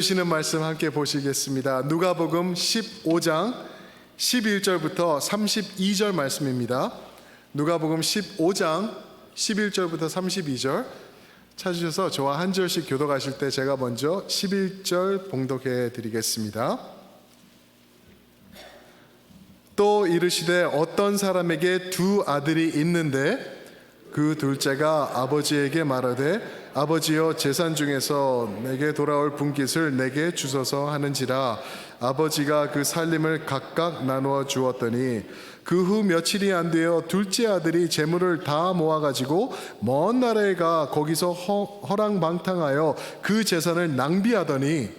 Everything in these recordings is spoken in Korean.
주시는 말씀 함께 보시겠습니다. 누가복음 15장 11절부터 32절 말씀입니다. 누가복음 15장 11절부터 32절 찾으셔서 저와 한 절씩 교독하실 때 제가 먼저 11절 봉독해 드리겠습니다. 또 이르시되 어떤 사람에게 두 아들이 있는데 그 둘째가 아버지에게 말하되 아버지여 재산 중에서 내게 돌아올 분깃을 내게 주소서 하는지라. 아버지가 그 살림을 각각 나누어 주었더니 그 후 며칠이 안 되어 둘째 아들이 재물을 다 모아가지고 먼 나라에 가 거기서 허랑방탕하여 그 재산을 낭비하더니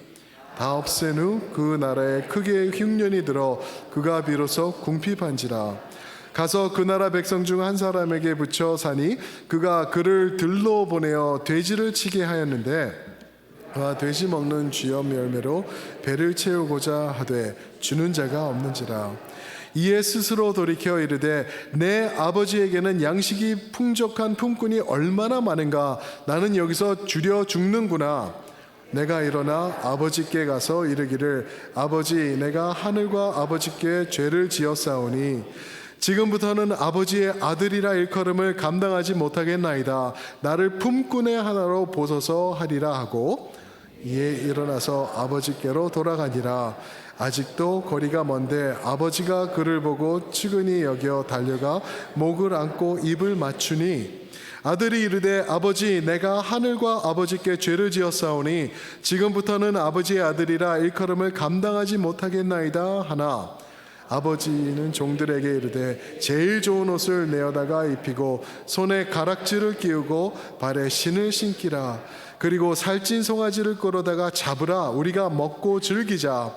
다 없앤 후 그 나라에 크게 흉년이 들어 그가 비로소 궁핍한지라. 가서 그 나라 백성 중 한 사람에게 붙여 사니 그가 그를 들로 보내어 돼지를 치게 하였는데 그가 돼지 먹는 쥐염 열매로 배를 채우고자 하되 주는 자가 없는지라. 이에 스스로 돌이켜 이르되 내 아버지에게는 양식이 풍족한 품꾼이 얼마나 많은가. 나는 여기서 주려 죽는구나. 내가 일어나 아버지께 가서 이르기를 아버지 내가 하늘과 아버지께 죄를 지었사오니 지금부터는 아버지의 아들이라 일컬음을 감당하지 못하겠나이다. 나를 품꾼의 하나로 보소서 하리라 하고 이에 일어나서 아버지께로 돌아가니라. 아직도 거리가 먼데 아버지가 그를 보고 측은히 여겨 달려가 목을 안고 입을 맞추니 아들이 이르되 아버지 내가 하늘과 아버지께 죄를 지었사오니 지금부터는 아버지의 아들이라 일컬음을 감당하지 못하겠나이다 하나 아버지는 종들에게 이르되 제일 좋은 옷을 내어다가 입히고 손에 가락지를 끼우고 발에 신을 신기라. 그리고 살찐 송아지를 끌어다가 잡으라. 우리가 먹고 즐기자.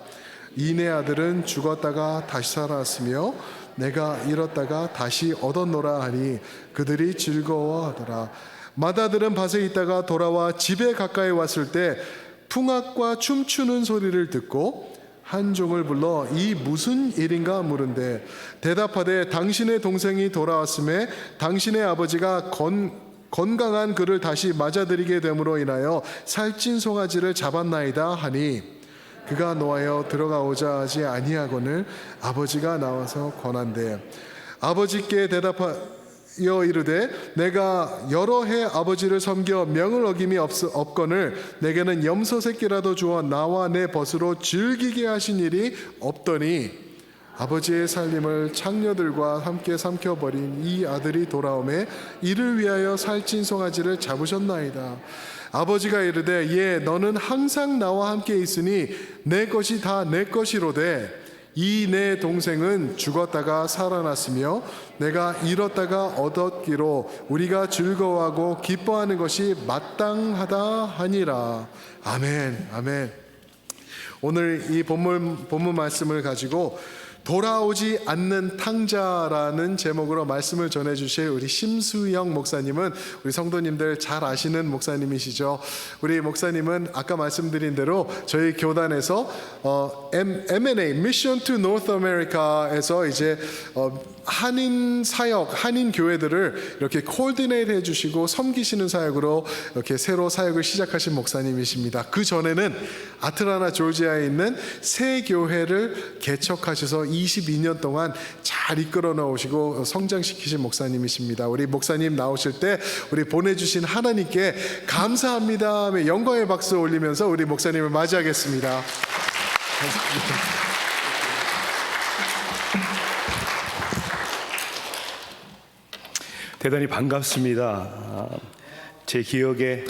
이내 아들은 죽었다가 다시 살았으며 내가 잃었다가 다시 얻었노라 하니 그들이 즐거워하더라. 맏아들은 밭에 있다가 돌아와 집에 가까이 왔을 때 풍악과 춤추는 소리를 듣고 한 종을 불러 이 무슨 일인가 물은데 대답하되 당신의 동생이 돌아왔음에 당신의 아버지가 건강한 그를 다시 맞아들이게 됨으로 인하여 살찐 송아지를 잡았나이다 하니 그가 노하여 들어가오자 하지 아니하거늘 아버지가 나와서 권한대 아버지께 대답하여 이르되 내가 여러 해 아버지를 섬겨 명을 어김이 없거늘 내게는 염소 새끼라도 주어 나와 내 벗으로 즐기게 하신 일이 없더니 아버지의 살림을 창녀들과 함께 삼켜버린 이 아들이 돌아오매 이를 위하여 살찐 송아지를 잡으셨나이다. 아버지가 이르되 예 너는 항상 나와 함께 있으니 내 것이 다 내 것이로되 이 내 동생은 죽었다가 살아났으며 내가 잃었다가 얻었기로 우리가 즐거워하고 기뻐하는 것이 마땅하다 하니라. 아멘. 아멘. 오늘 이 본문 말씀을 가지고 돌아오지 않는 탕자라는 제목으로 말씀을 전해주실 우리 심수영 목사님은 우리 성도님들 잘 아시는 목사님이시죠. 우리 목사님은 아까 말씀드린 대로 저희 교단에서 M&A Mission to North America에서 이제 한인 사역, 한인 교회들을 이렇게 코디네이트 해주시고 섬기시는 사역으로 이렇게 새로 사역을 시작하신 목사님이십니다. 그 전에는 아틀라나 조지아에 있는 새 교회를 개척하셔서 22년 동안 잘 이끌어 나오시고 성장시키신 목사님이십니다. 우리 목사님 나오실 때 우리 보내주신 하나님께 감사합니다 하며 영광의 박수 올리면서 우리 목사님을 맞이하겠습니다. 대단히 반갑습니다. 제 기억에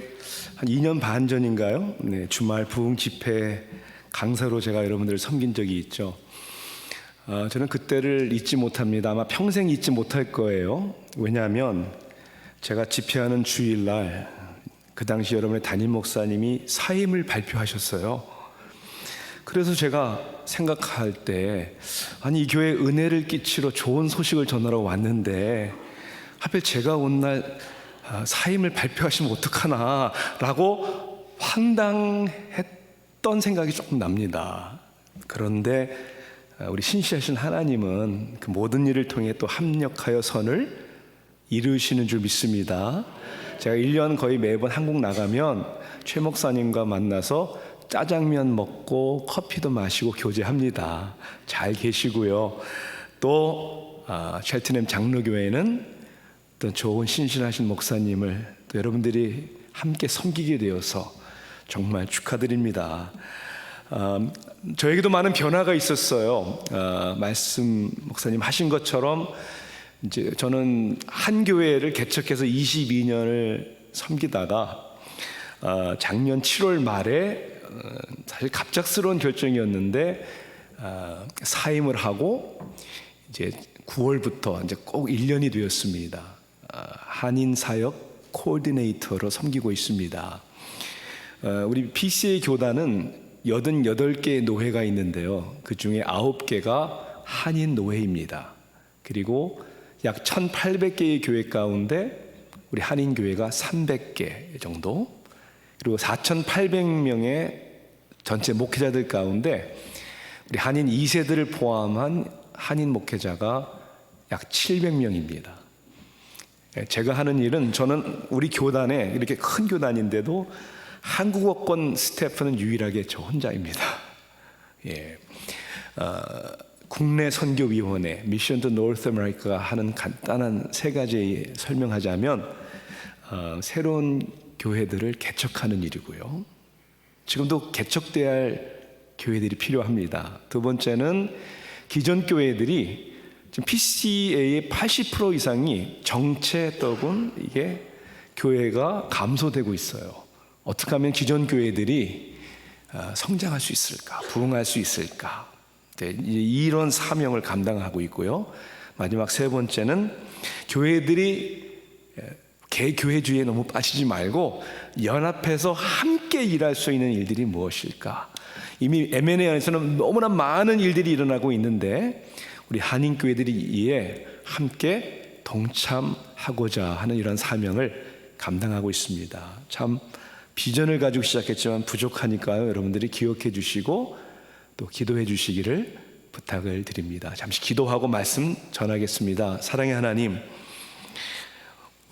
한 2년 반 전인가요? 주말 부흥 집회 강사로 제가 여러분들을 섬긴 적이 있죠. 저는 그때를 잊지 못합니다. 아마 평생 잊지 못할 거예요. 왜냐하면 제가 집회하는 주일날 그 당시 여러분의 담임 목사님이 사임을 발표하셨어요. 그래서 제가 생각할 때 아니 이 교회에 은혜를 끼치러 좋은 소식을 전하러 왔는데 하필 제가 온 날 사임을 발표하시면 어떡하나 라고 황당했던 생각이 조금 납니다. 그런데 우리 신실하신 하나님은 그 모든 일을 통해 또 합력하여 선을 이루시는 줄 믿습니다. 제가 1년 거의 매번 한국 나가면 최 목사님과 만나서 짜장면 먹고 커피도 마시고 교제합니다. 잘 계시고요. 또 첼트넘 장로교회는 또 좋은 신실하신 목사님을 또 여러분들이 함께 섬기게 되어서 정말 축하드립니다. 저에게도 많은 변화가 있었어요. 말씀 목사님 하신 것처럼 이제 저는 한 교회를 개척해서 22년을 섬기다가 작년 7월 말에 사실 갑작스러운 결정이었는데 사임을 하고 이제 9월부터 이제 꼭 1년이 되었습니다. 한인 사역 코디네이터로 섬기고 있습니다. 우리 PCA 교단은 88개의 노회가 있는데요. 그 중에 9개가 한인 노회입니다. 그리고 약 1,800개의 교회 가운데 우리 한인 교회가 300개 정도, 그리고 4,800명의 전체 목회자들 가운데 우리 한인 2세들을 포함한 한인 목회자가 약 700명입니다. 제가 하는 일은, 저는 우리 교단에 이렇게 큰 교단인데도 한국어권 스태프는 유일하게 저 혼자입니다. 국내 선교위원회 미션 투 노스 아메리카가 하는 간단한 3가지 설명하자면, 새로운 교회들을 개척하는 일이고요. 지금도 개척돼야 할 교회들이 필요합니다. 두 번째는 기존 교회들이 지금 PCA의 80% 이상이 정체 또는 이게 교회가 감소되고 있어요. 어떻게 하면 기존 교회들이 성장할 수 있을까, 부흥할 수 있을까, 이런 사명을 감당하고 있고요. 마지막 3번째는 교회들이 개교회주의에 너무 빠지지 말고 연합해서 함께 일할 수 있는 일들이 무엇일까. 이미 M&A 안에서는 너무나 많은 일들이 일어나고 있는데 우리 한인교회들이 이에 함께 동참하고자 하는 이런 사명을 감당하고 있습니다. 참 비전을 가지고 시작했지만 부족하니까요. 여러분들이 기억해 주시고 또 기도해 주시기를 부탁을 드립니다. 잠시 기도하고 말씀 전하겠습니다. 사랑의 하나님,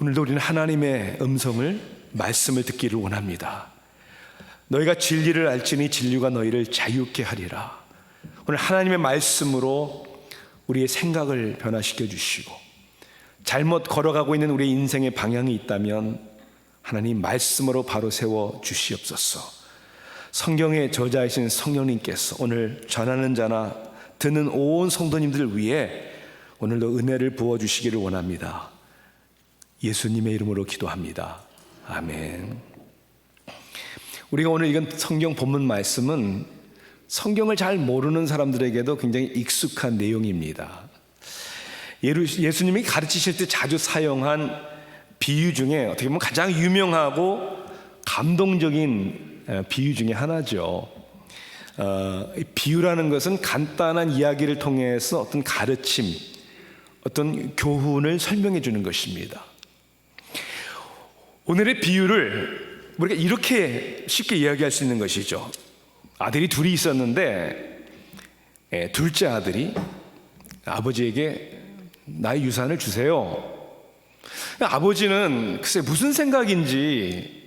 오늘도 우리는 하나님의 음성을, 말씀을 듣기를 원합니다. 너희가 진리를 알지니 진리가 너희를 자유케 하리라. 오늘 하나님의 말씀으로 우리의 생각을 변화시켜 주시고, 잘못 걸어가고 있는 우리의 인생의 방향이 있다면 하나님 말씀으로 바로 세워 주시옵소서. 성경의 저자이신 성령님께서 오늘 전하는 자나 듣는 온 성도님들 위해 오늘도 은혜를 부어주시기를 원합니다. 예수님의 이름으로 기도합니다. 아멘. 우리가 오늘 읽은 성경 본문 말씀은 성경을 잘 모르는 사람들에게도 굉장히 익숙한 내용입니다. 예수님이 가르치실 때 자주 사용한 비유 중에 어떻게 보면 가장 유명하고 감동적인 비유 중에 하나죠. 비유라는 것은 간단한 이야기를 통해서 어떤 가르침, 어떤 교훈을 설명해 주는 것입니다. 오늘의 비유를 우리가 이렇게 쉽게 이야기할 수 있는 것이죠. 아들이 둘이 있었는데 둘째 아들이 아버지에게 나의 유산을 주세요. 아버지는 글쎄 무슨 생각인지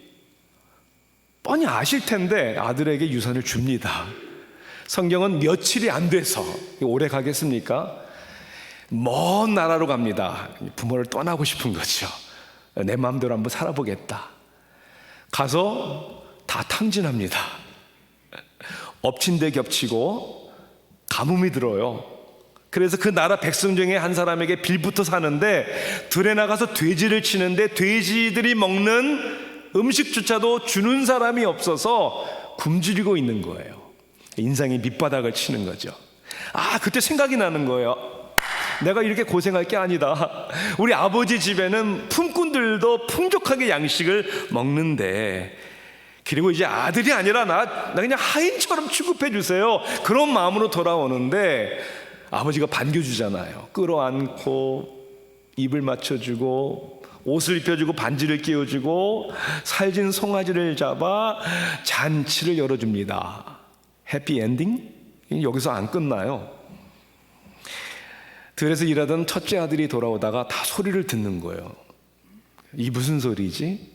뻔히 아실 텐데 아들에게 유산을 줍니다. 성경은 며칠이 안 돼서, 오래 가겠습니까? 먼 나라로 갑니다. 부모를 떠나고 싶은 거죠. 내 마음대로 한번 살아보겠다. 가서 다 탕진합니다. 엎친 데 겹치고 가뭄이 들어요. 그래서 그 나라 백성 중에 한 사람에게 빌붙어 사는데 들에 나가서 돼지를 치는데 돼지들이 먹는 음식조차도 주는 사람이 없어서 굶주리고 있는 거예요. 인생의 밑바닥을 치는 거죠. 그때 생각이 나는 거예요. 내가 이렇게 고생할 게 아니다. 우리 아버지 집에는 품꾼들도 풍족하게 양식을 먹는데, 그리고 이제 아들이 아니라 나 그냥 하인처럼 취급해 주세요. 그런 마음으로 돌아오는데 아버지가 반겨주잖아요. 끌어안고 입을 맞춰주고 옷을 입혀주고 반지를 끼워주고 살진 송아지를 잡아 잔치를 열어줍니다. 해피엔딩? 여기서 안 끝나요. 들에서 일하던 첫째 아들이 돌아오다가 다 소리를 듣는 거예요. 이 무슨 소리지?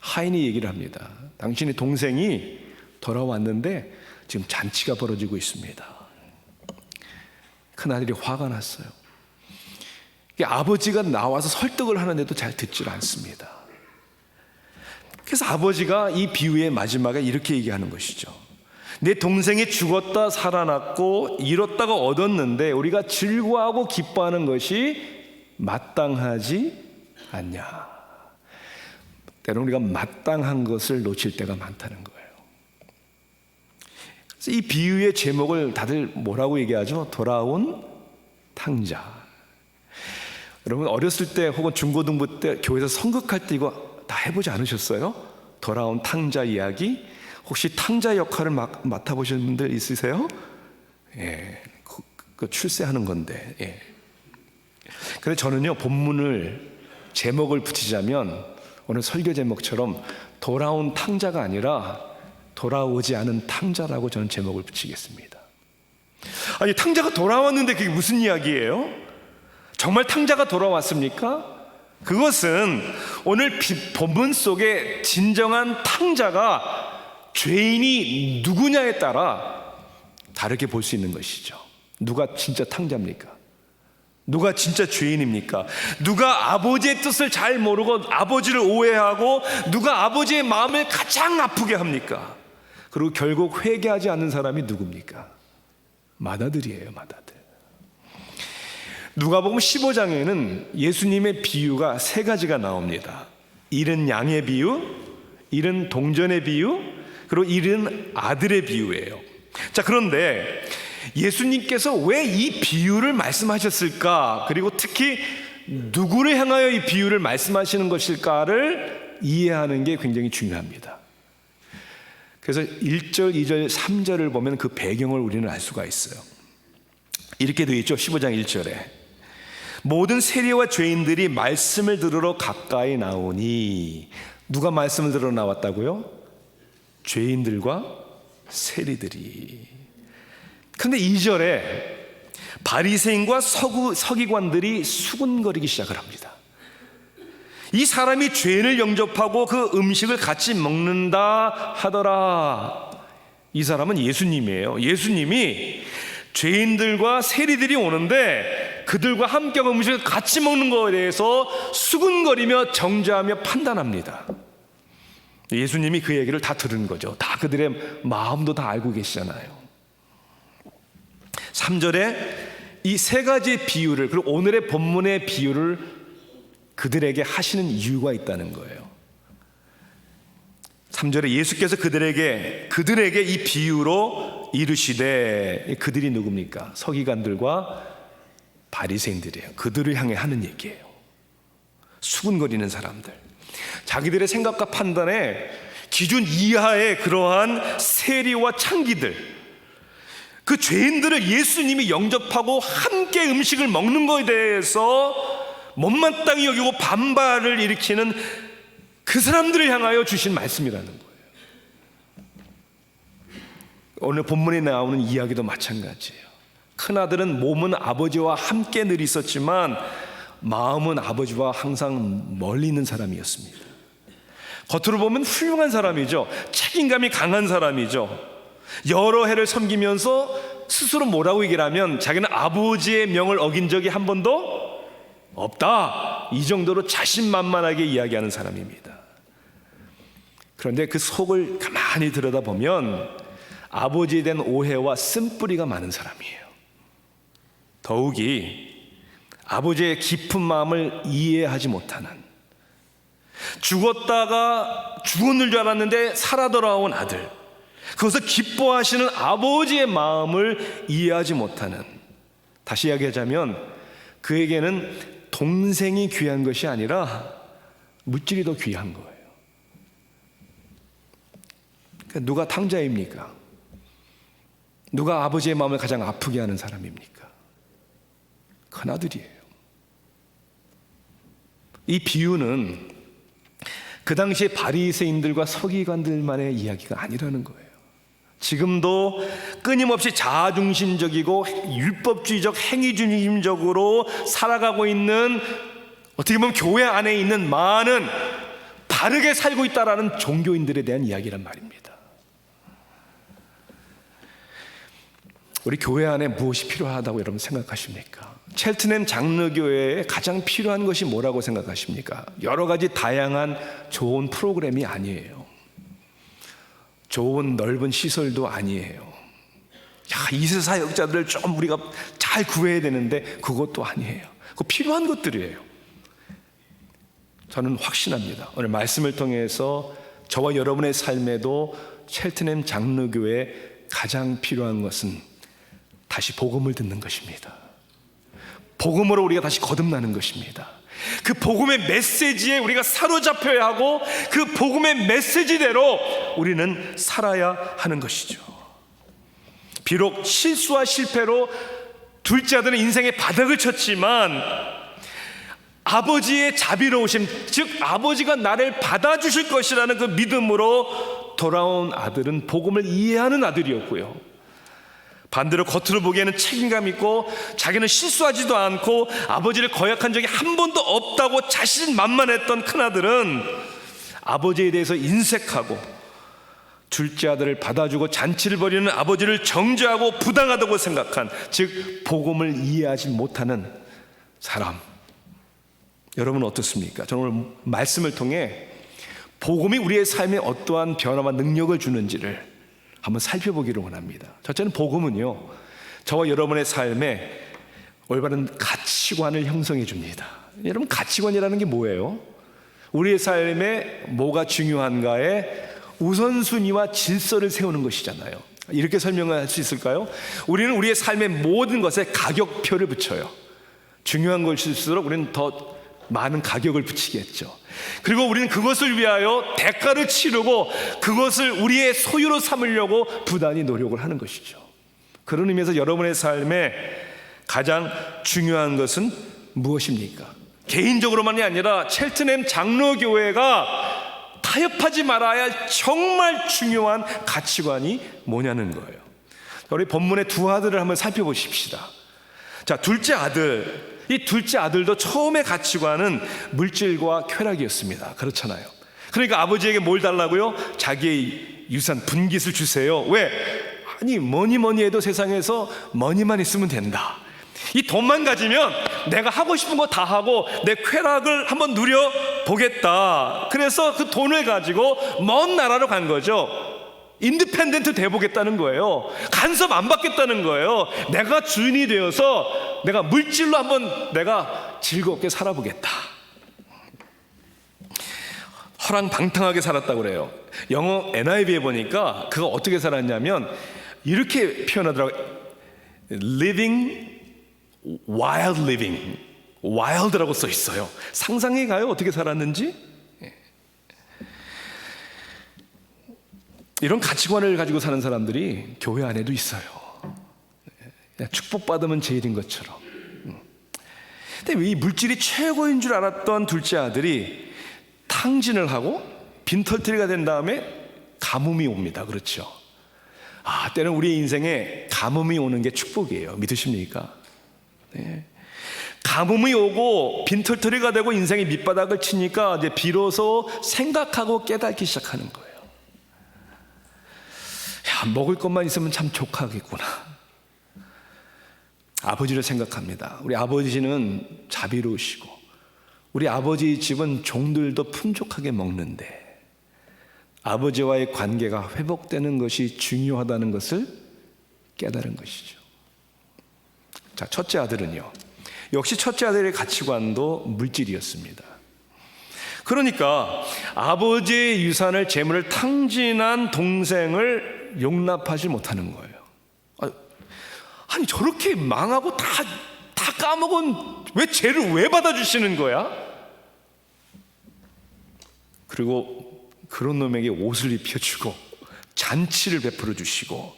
하인이 얘기를 합니다. 당신의 동생이 돌아왔는데 지금 잔치가 벌어지고 있습니다. 큰아들이 화가 났어요. 아버지가 나와서 설득을 하는데도 잘 듣질 않습니다. 그래서 아버지가 이 비유의 마지막에 이렇게 얘기하는 것이죠. 내 동생이 죽었다 살아났고 잃었다가 얻었는데 우리가 즐거워하고 기뻐하는 것이 마땅하지 않냐. 때로는 우리가 마땅한 것을 놓칠 때가 많다는 거예요. 그래서 이 비유의 제목을 다들 뭐라고 얘기하죠? 돌아온 탕자. 여러분 어렸을 때 혹은 중고등부 때 교회에서 선극할 때 이거 다 해보지 않으셨어요? 돌아온 탕자 이야기. 혹시 탕자 역할을 맡아보신 분들 있으세요? 예, 그 출세하는 건데. 예. 근데 저는요 본문을 제목을 붙이자면 오늘 설교 제목처럼 돌아온 탕자가 아니라 돌아오지 않은 탕자라고 저는 제목을 붙이겠습니다. 아니 탕자가 돌아왔는데 그게 무슨 이야기예요? 정말 탕자가 돌아왔습니까? 그것은 오늘 본문 속에 진정한 탕자가 죄인이 누구냐에 따라 다르게 볼 수 있는 것이죠. 누가 진짜 탕자입니까? 누가 진짜 죄인입니까? 누가 아버지의 뜻을 잘 모르고 아버지를 오해하고 누가 아버지의 마음을 가장 아프게 합니까? 그리고 결국 회개하지 않는 사람이 누굽니까? 맏아들이에요, 맏아들. 누가복음 15장에는 예수님의 비유가 세 가지가 나옵니다. 잃은 양의 비유, 잃은 동전의 비유, 그리고 잃은 아들의 비유예요. 자, 그런데 예수님께서 왜 이 비유를 말씀하셨을까? 그리고 특히 누구를 향하여 이 비유를 말씀하시는 것일까를 이해하는 게 굉장히 중요합니다. 그래서 1절, 2절, 3절을 보면 그 배경을 우리는 알 수가 있어요. 이렇게 되어 있죠. 15장 1절에 모든 세리와 죄인들이 말씀을 들으러 가까이 나오니. 누가 말씀을 들으러 나왔다고요? 죄인들과 세리들이. 그런데 2절에 바리새인과 서기관들이 수군거리기 시작을 합니다. 이 사람이 죄인을 영접하고 그 음식을 같이 먹는다 하더라. 이 사람은 예수님이에요. 예수님이 죄인들과 세리들이 오는데 그들과 함께 음식을 같이 먹는 것에 대해서 수군거리며 정죄하며 판단합니다. 예수님이 그 얘기를 다 들은 거죠. 다 그들의 마음도 다 알고 계시잖아요. 3절에 이 세 가지 비유를, 그리고 오늘의 본문의 비유를 그들에게 하시는 이유가 있다는 거예요. 3절에 예수께서 그들에게 이 비유로 이르시되, 그들이 누굽니까? 서기관들과 바리새인들이에요. 그들을 향해 하는 얘기예요. 수군거리는 사람들, 자기들의 생각과 판단에 기준 이하의 그러한 세리와 창기들, 그 죄인들을 예수님이 영접하고 함께 음식을 먹는 것에 대해서 못마땅히 여기고 반발을 일으키는 그 사람들을 향하여 주신 말씀이라는 거예요. 오늘 본문에 나오는 이야기도 마찬가지예요. 큰아들은 몸은 아버지와 함께 늘 있었지만 마음은 아버지와 항상 멀리 있는 사람이었습니다. 겉으로 보면 훌륭한 사람이죠. 책임감이 강한 사람이죠. 여러 해를 섬기면서 스스로 뭐라고 얘기를 하면 자기는 아버지의 명을 어긴 적이 한 번도 없다, 이 정도로 자신만만하게 이야기하는 사람입니다. 그런데 그 속을 가만히 들여다보면 아버지에 대한 오해와 쓴뿌리가 많은 사람이에요. 더욱이 아버지의 깊은 마음을 이해하지 못하는, 죽었는 줄 알았는데 살아 돌아온 아들, 그것을 기뻐하시는 아버지의 마음을 이해하지 못하는, 다시 이야기하자면 그에게는 동생이 귀한 것이 아니라 물질이 더 귀한 거예요. 그러니까 누가 탕자입니까? 누가 아버지의 마음을 가장 아프게 하는 사람입니까? 큰아들이에요. 이 비유는 그 당시에 바리새인들과 서기관들만의 이야기가 아니라는 거예요. 지금도 끊임없이 자아중심적이고 율법주의적 행위중심적으로 살아가고 있는, 어떻게 보면 교회 안에 있는 많은 바르게 살고 있다라는 종교인들에 대한 이야기란 말입니다. 우리 교회 안에 무엇이 필요하다고 여러분 생각하십니까? 첼트넘 장로교회에 가장 필요한 것이 뭐라고 생각하십니까? 여러 가지 다양한 좋은 프로그램이 아니에요. 좋은 넓은 시설도 아니에요. 2세 사역자들을 좀 우리가 잘 구해야 되는데 그것도 아니에요. 그 필요한 것들이에요. 저는 확신합니다. 오늘 말씀을 통해서 저와 여러분의 삶에도 첼트넘 장로교회에 가장 필요한 것은 다시 복음을 듣는 것입니다. 복음으로 우리가 다시 거듭나는 것입니다. 그 복음의 메시지에 우리가 사로잡혀야 하고 그 복음의 메시지대로 우리는 살아야 하는 것이죠. 비록 실수와 실패로 둘째 아들은 인생의 바닥을 쳤지만 아버지의 자비로우심, 즉 아버지가 나를 받아주실 것이라는 그 믿음으로 돌아온 아들은 복음을 이해하는 아들이었고요, 반대로 겉으로 보기에는 책임감 있고 자기는 실수하지도 않고 아버지를 거역한 적이 한 번도 없다고 자신만만했던 큰아들은 아버지에 대해서 인색하고 둘째 아들을 받아주고 잔치를 벌이는 아버지를 정죄하고 부당하다고 생각한, 즉 복음을 이해하지 못하는 사람. 여러분은 어떻습니까? 저는 오늘 말씀을 통해 복음이 우리의 삶에 어떠한 변화와 능력을 주는지를 한번 살펴보기를 원합니다. 첫째는 복음은요, 저와 여러분의 삶에 올바른 가치관을 형성해 줍니다. 여러분, 가치관이라는 게 뭐예요? 우리의 삶에 뭐가 중요한가에 우선순위와 질서를 세우는 것이잖아요. 이렇게 설명할 수 있을까요? 우리는 우리의 삶의 모든 것에 가격표를 붙여요. 중요한 것일수록 우리는 더 많은 가격을 붙이겠죠. 그리고 우리는 그것을 위하여 대가를 치르고 그것을 우리의 소유로 삼으려고 부단히 노력을 하는 것이죠. 그런 의미에서 여러분의 삶에 가장 중요한 것은 무엇입니까? 개인적으로만이 아니라 첼트넘 장로교회가 타협하지 말아야 할 정말 중요한 가치관이 뭐냐는 거예요. 우리 본문의 두 아들을 한번 살펴보십시다. 자, 둘째 아들, 이 둘째 아들도 처음의 가치관은 물질과 쾌락이었습니다. 그렇잖아요. 그러니까 아버지에게 뭘 달라고요? 자기의 유산 분깃을 주세요. 왜? 아니, 뭐니 해도 세상에서 머니만 있으면 된다. 이 돈만 가지면 내가 하고 싶은 거 다 하고 내 쾌락을 한번 누려보겠다. 그래서 그 돈을 가지고 먼 나라로 간 거죠. 인디펜던트 돼보겠다는 거예요. 간섭 안 받겠다는 거예요. 내가 주인이 되어서 내가 물질로 한번 내가 즐겁게 살아보겠다. 허랑방탕하게 살았다고 그래요. 영어 NIV에 보니까 그가 어떻게 살았냐면 이렇게 표현하더라고요. Living wild living. wild라고 써 있어요. 상상해 가요, 어떻게 살았는지. 이런 가치관을 가지고 사는 사람들이 교회 안에도 있어요. 축복받으면 제일인 것처럼. 근데 이 물질이 최고인 줄 알았던 둘째 아들이 탕진을 하고 빈털터리가 된 다음에 가뭄이 옵니다. 그렇죠? 때는 우리의 인생에 가뭄이 오는 게 축복이에요. 믿으십니까? 네. 가뭄이 오고 빈털터리가 되고 인생의 밑바닥을 치니까 이제 비로소 생각하고 깨닫기 시작하는 거예요. 먹을 것만 있으면 참 족하겠구나. 아버지를 생각합니다. 우리 아버지는 자비로우시고 우리 아버지 집은 종들도 풍족하게 먹는데 아버지와의 관계가 회복되는 것이 중요하다는 것을 깨달은 것이죠. 자, 첫째 아들은요, 역시 첫째 아들의 가치관도 물질이었습니다. 그러니까 아버지의 유산을, 재물을 탕진한 동생을 용납하지 못하는 거예요. 아니 저렇게 망하고 다 까먹은 왜 죄를 왜 받아주시는 거야? 그리고 그런 놈에게 옷을 입혀주고 잔치를 베풀어 주시고,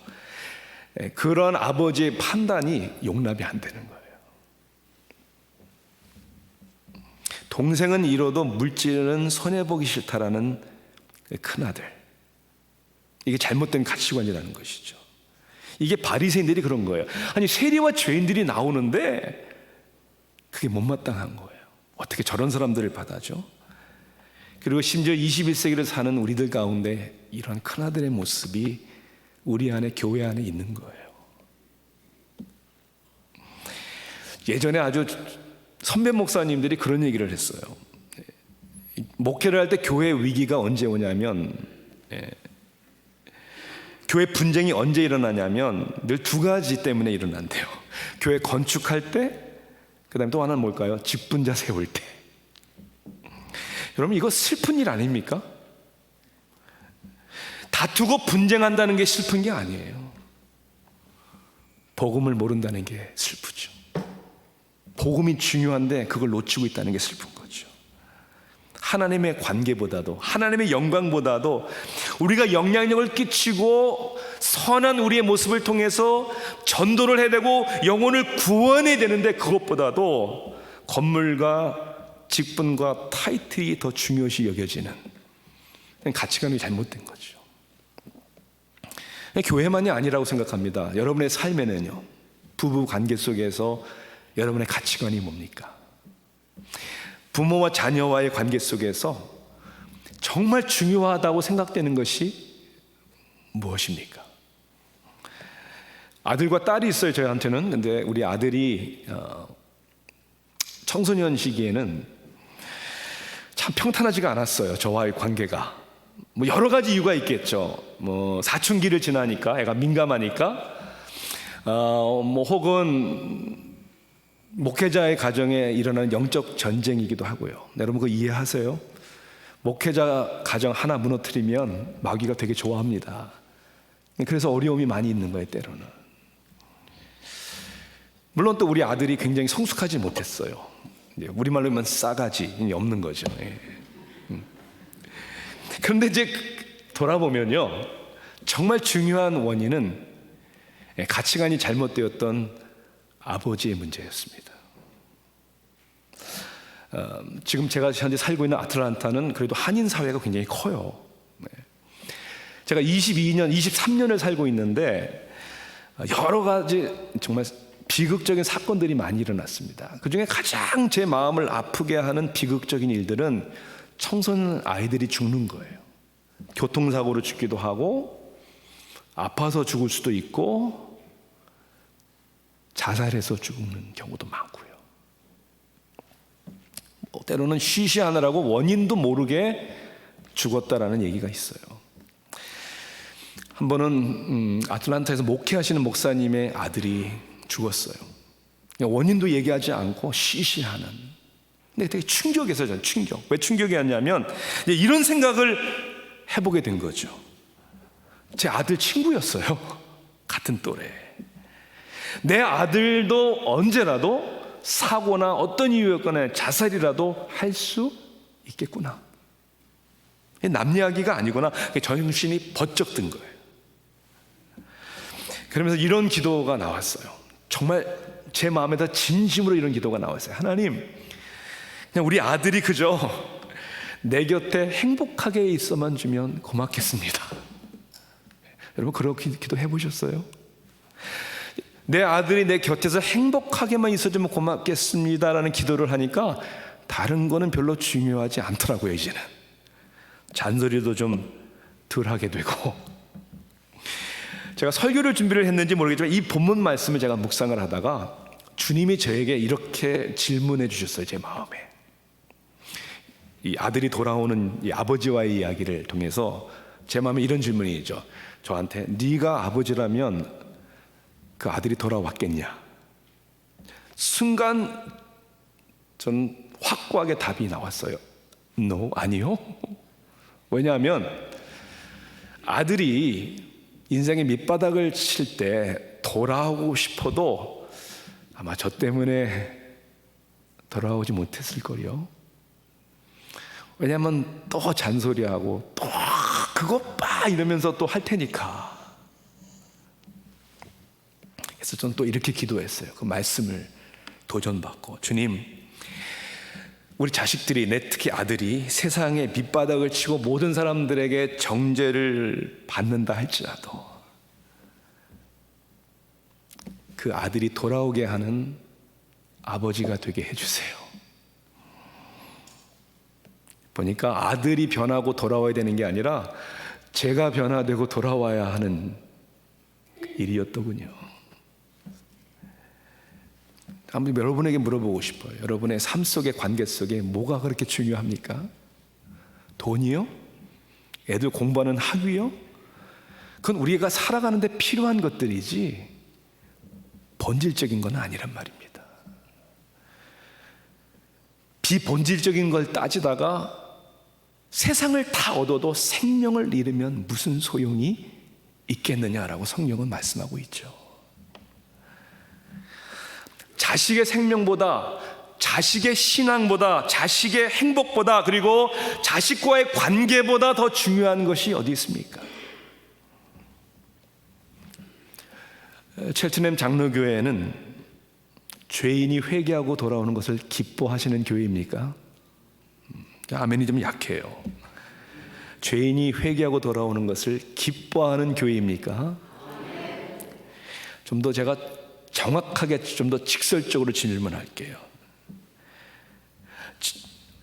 그런 아버지의 판단이 용납이 안 되는 거예요. 동생은 이뤄도 물질은 손해보기 싫다라는 큰아들, 이게 잘못된 가치관이라는 것이죠. 이게 바리새인들이 그런 거예요. 아니 세리와 죄인들이 나오는데 그게 못마땅한 거예요. 어떻게 저런 사람들을 받아줘? 그리고 심지어 21세기를 사는 우리들 가운데 이런 큰아들의 모습이 우리 안에, 교회 안에 있는 거예요. 예전에 아주 선배 목사님들이 그런 얘기를 했어요. 목회를 할 때 교회 위기가 언제 오냐면, 교회 분쟁이 언제 일어나냐면 늘 두 가지 때문에 일어난대요. 교회 건축할 때, 그 다음에 또 하나는 뭘까요? 직분자 세울 때. 여러분, 이거 슬픈 일 아닙니까? 다투고 분쟁한다는 게 슬픈 게 아니에요. 복음을 모른다는 게 슬프죠. 복음이 중요한데 그걸 놓치고 있다는 게 슬픈 거죠. 하나님의 관계보다도, 하나님의 영광보다도 우리가 영향력을 끼치고 선한 우리의 모습을 통해서 전도를 해야 되고 영혼을 구원해야 되는데, 그것보다도 건물과 직분과 타이틀이 더 중요시 여겨지는 가치관이 잘못된 거죠. 교회만이 아니라고 생각합니다. 여러분의 삶에는요, 부부 관계 속에서 여러분의 가치관이 뭡니까? 부모와 자녀와의 관계 속에서 정말 중요하다고 생각되는 것이 무엇입니까? 아들과 딸이 있어요, 저희한테는. 근데 우리 아들이 청소년 시기에는 참 평탄하지가 않았어요. 저와의 관계가. 뭐 여러 가지 이유가 있겠죠. 뭐 사춘기를 지나니까, 애가 민감하니까, 뭐 혹은 목회자의 가정에 일어나는 영적 전쟁이기도 하고요. 여러분 그거 이해하세요? 목회자 가정 하나 무너뜨리면 마귀가 되게 좋아합니다. 그래서 어려움이 많이 있는 거예요, 때로는. 물론 또 우리 아들이 굉장히 성숙하지 못했어요. 우리말로 하면 싸가지 없는 거죠. 그런데 이제 돌아보면요, 정말 중요한 원인은 가치관이 잘못되었던 아버지의 문제였습니다. 지금 제가 현재 살고 있는 아틀란타는 그래도 한인 사회가 굉장히 커요. 제가 23년을 살고 있는데 여러 가지 정말 비극적인 사건들이 많이 일어났습니다. 그 중에 가장 제 마음을 아프게 하는 비극적인 일들은 청소년 아이들이 죽는 거예요. 교통사고로 죽기도 하고, 아파서 죽을 수도 있고, 자살해서 죽는 경우도 많고요. 때로는 쉬쉬하느라고 원인도 모르게 죽었다라는 얘기가 있어요. 한 번은 아틀란타에서 목회하시는 목사님의 아들이 죽었어요. 원인도 얘기하지 않고 쉬쉬하는. 근데 되게 충격이었어요. 저는 충격. 왜 충격이었냐면 이런 생각을 해보게 된 거죠. 제 아들 친구였어요. 같은 또래. 내 아들도 언제라도 사고나 어떤 이유였거나 자살이라도 할 수 있겠구나. 남 이야기가 아니구나. 정신이 번쩍 든 거예요. 그러면서 이런 기도가 나왔어요. 정말 제 마음에다 진심으로 이런 기도가 나왔어요. 하나님, 그냥 우리 아들이 그저 내 곁에 행복하게 있어만 주면 고맙겠습니다. 여러분 그렇게 기도해 보셨어요? 내 아들이 내 곁에서 행복하게만 있어주면 고맙겠습니다라는 기도를 하니까 다른 거는 별로 중요하지 않더라고요. 이제는 잔소리도 좀 덜 하게 되고. 제가 설교를 준비를 했는지 모르겠지만 이 본문 말씀을 제가 묵상을 하다가 주님이 저에게 이렇게 질문해 주셨어요. 제 마음에. 이 아들이 돌아오는 이 아버지와의 이야기를 통해서 제 마음에 이런 질문이죠. 저한테 네가 아버지라면 그 아들이 돌아왔겠냐? 순간 전 확고하게 답이 나왔어요. No, 아니요. 왜냐하면 아들이 인생의 밑바닥을 칠 때 돌아오고 싶어도 아마 저 때문에 돌아오지 못했을 거요. 왜냐하면 또 잔소리하고 또 그거 봐 이러면서 또 할 테니까. 그래서 저는 또 이렇게 기도했어요. 그 말씀을 도전받고, 주님, 우리 자식들이, 특히 아들이 세상의 밑바닥을 치고 모든 사람들에게 정죄를 받는다 할지라도 그 아들이 돌아오게 하는 아버지가 되게 해주세요. 보니까 아들이 변하고 돌아와야 되는 게 아니라 제가 변화되고 돌아와야 하는 일이었더군요. 한번 여러분에게 물어보고 싶어요. 여러분의 삶 속의 관계 속에 뭐가 그렇게 중요합니까? 돈이요? 애들 공부하는 학위요? 그건 우리가 살아가는데 필요한 것들이지 본질적인 건 아니란 말입니다. 비본질적인 걸 따지다가 세상을 다 얻어도 생명을 잃으면 무슨 소용이 있겠느냐라고 성경은 말씀하고 있죠. 자식의 생명보다, 자식의 신앙보다, 자식의 행복보다, 그리고 자식과의 관계보다 더 중요한 것이 어디 있습니까? 첼트넘 장로교회는 죄인이 회개하고 돌아오는 것을 기뻐하시는 교회입니까? 아멘이 좀 약해요. 죄인이 회개하고 돌아오는 것을 기뻐하는 교회입니까? 좀 더 제가 정확하게 좀 더 직설적으로 질문할게요.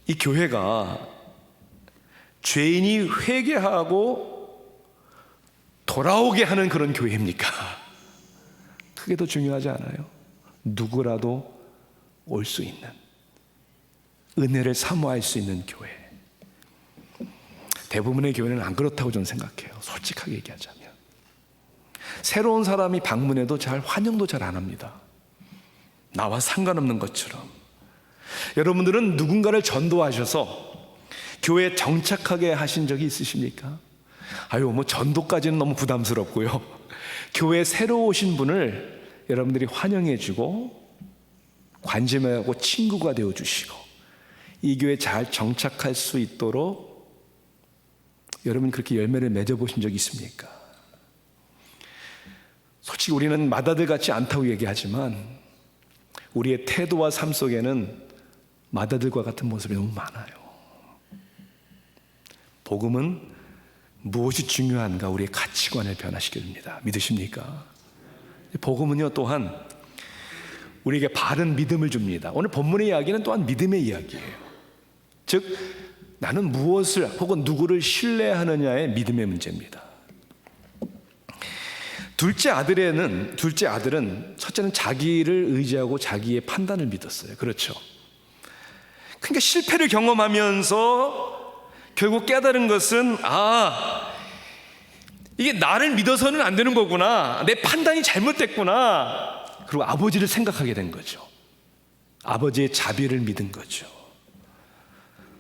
이 교회가 죄인이 회개하고 돌아오게 하는 그런 교회입니까? 그게 더 중요하지 않아요? 누구라도 올 수 있는, 은혜를 사모할 수 있는 교회. 대부분의 교회는 안 그렇다고 저는 생각해요. 솔직하게 얘기하자면. 새로운 사람이 방문해도 잘 환영도 잘 안 합니다. 나와 상관없는 것처럼. 여러분들은 누군가를 전도하셔서 교회에 정착하게 하신 적이 있으십니까? 뭐 전도까지는 너무 부담스럽고요. 교회에 새로 오신 분을 여러분들이 환영해주고 관심하고 친구가 되어주시고 이 교회에 잘 정착할 수 있도록 여러분 그렇게 열매를 맺어보신 적이 있습니까? 솔직히 우리는 맏아들 같지 않다고 얘기하지만 우리의 태도와 삶 속에는 맏아들과 같은 모습이 너무 많아요. 복음은 무엇이 중요한가 우리의 가치관을 변화시켜줍니다. 믿으십니까? 복음은요 또한 우리에게 바른 믿음을 줍니다. 오늘 본문의 이야기는 또한 믿음의 이야기예요. 즉 나는 무엇을 혹은 누구를 신뢰하느냐의 믿음의 문제입니다. 둘째 아들은 첫째는 자기를 의지하고 자기의 판단을 믿었어요. 그렇죠. 그러니까 실패를 경험하면서 결국 깨달은 것은 이게 나를 믿어서는 안 되는 거구나. 내 판단이 잘못됐구나. 그리고 아버지를 생각하게 된 거죠. 아버지의 자비를 믿은 거죠.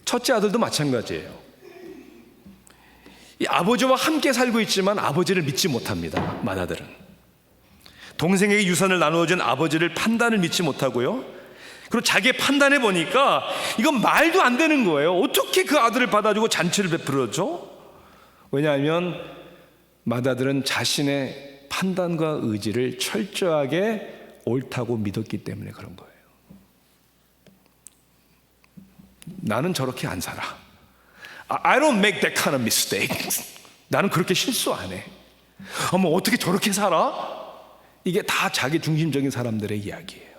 첫째 아들도 마찬가지예요. 이 아버지와 함께 살고 있지만 아버지를 믿지 못합니다. 맏아들은 동생에게 유산을 나누어준 아버지를 판단을 믿지 못하고요. 그리고 자기의 판단해 보니까 이건 말도 안 되는 거예요. 어떻게 그 아들을 받아주고 잔치를 베풀어줘? 왜냐하면 맏아들은 자신의 판단과 의지를 철저하게 옳다고 믿었기 때문에 그런 거예요. 나는 저렇게 안 살아. I don't make that kind of mistakes. 나는 그렇게 실수 안 해. 어떻게 저렇게 살아? 이게 다 자기 중심적인 사람들의 이야기예요.